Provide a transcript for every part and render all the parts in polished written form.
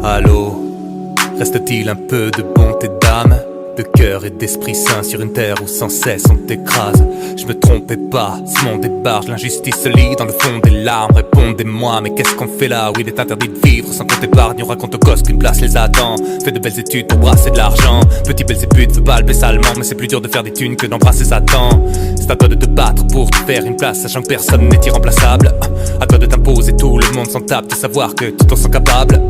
Allô, reste-t-il un peu de bonté d'âme, de cœur et d'esprit sain sur une terre où sans cesse on t'écrase? Je me trompais pas, ce monde est barge, l'injustice se lit dans le fond des larmes. Répondez-moi, mais qu'est-ce qu'on fait là où il est interdit de vivre sans qu'on t'épargne? On raconte aux gosses qu'une place les attend. Fais de belles études pour brasser de l'argent. Petit Belzébuth veut palper salement, mais c'est plus dur de faire des thunes que d'embrasser Satan. C'est à toi de te battre pour te faire une place, sachant que personne n'est irremplaçable. À toi de t'imposer, tout le monde s'en tape de savoir que tu t'en sens capable.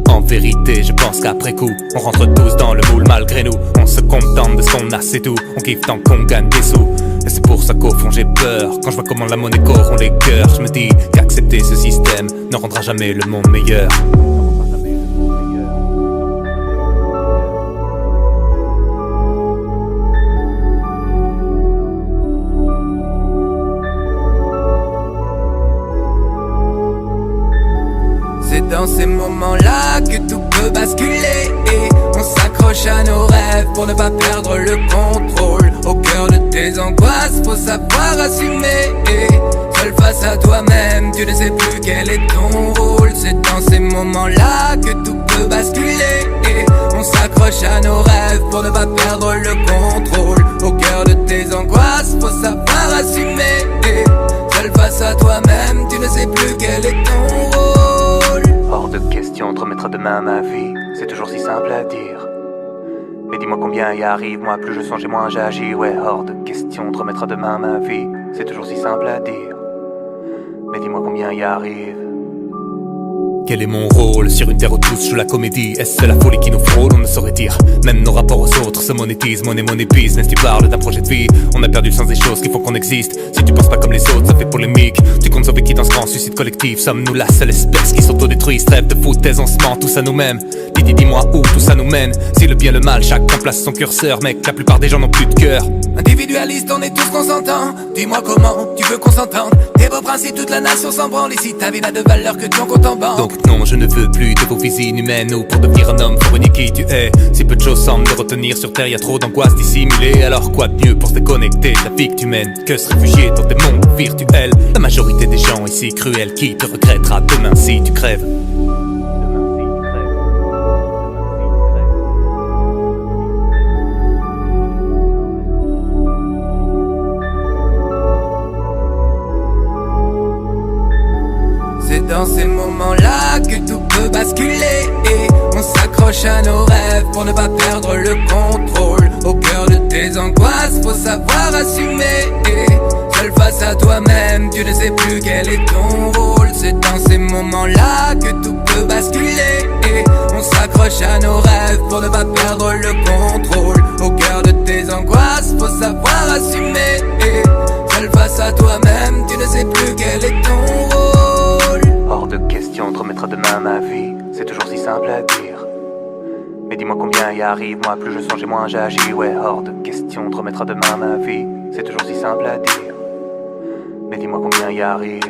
En vérité, je pense qu'après coup, on rentre tous dans le moule malgré nous. On se contente de ce qu'on a, c'est tout. On kiffe tant qu'on gagne des sous. Et c'est pour ça qu'au fond j'ai peur quand je vois comment la monnaie corrompt les cœurs. Je me dis qu'accepter ce système ne rendra jamais le monde meilleur. C'est dans ces moments-là que tout peut basculer et on s'accroche à nos rêves pour ne pas perdre le contrôle. Au cœur de tes angoisses, faut savoir assumer et seul face à toi-même, tu ne sais plus quel est ton rôle. C'est dans ces moments-là que tout peut basculer et on s'accroche à nos rêves pour ne pas perdre le contrôle. Au cœur de tes angoisses, faut savoir assumer et seul face à toi-même, tu ne sais plus quel est ton rôle. Hors de question de remettre à demain ma vie, c'est toujours si simple à dire. Mais dis-moi combien y arrive, moi plus je songe et moins j'agis. Ouais, hors de question de remettre à demain ma vie, c'est toujours si simple à dire. Mais dis-moi combien y arrive. Quel est mon rôle sur une terre où tous jouent la comédie? Est-ce la folie qui nous frôle? On ne saurait dire. Même nos rapports aux autres se monétisent. Money business, tu parles d'un projet de vie. On a perdu le sens des choses qui font qu'on existe. Si tu penses pas comme les autres, ça fait polémique. Tu comptes sauver qui dans ce grand suicide collectif? Sommes-nous la seule espèce qui s'autodétruit? Rêve de foutaise, on se ment tous à nous-mêmes. Dis-moi où tout ça nous mène. Si le bien le mal, chacun place son curseur. Mec, la plupart des gens n'ont plus de cœur. Individualiste, on est tous consentants. Dis-moi comment tu veux qu'on s'entende. Tes beaux principes, toute la nation s'en branle. Ici ta vie n'a de valeur que ton compte en banque. Donc non, je ne veux plus de vos vies inhumaines. Ou pour devenir un homme, faut renier qui tu es. Si peu de choses semblent me retenir sur terre, y a trop d'angoisse dissimulée. Alors quoi de mieux pour se déconnecter de la vie que tu mènes que se réfugier dans des mondes virtuels? La majorité des gens ici cruels, qui te regrettera demain si tu crèves? C'est dans ces moments-là que tout peut basculer et on s'accroche à nos rêves pour ne pas perdre le contrôle. Au cœur de tes angoisses, faut savoir assumer et seul face à toi-même, tu ne sais plus quel est ton rôle. C'est dans ces moments-là que tout peut basculer et on s'accroche à nos rêves pour ne pas perdre le contrôle. Au cœur de tes angoisses, faut savoir assumer et seul face à toi-même, tu ne sais plus quel est ton rôle. Hors de question de remettre à demain ma vie, c'est toujours si simple à dire. Mais dis-moi combien y arrive, moi plus je songe et moins j'agis. Ouais, hors de question de remettre à demain ma vie, c'est toujours si simple à dire. Mais dis-moi combien y arrive.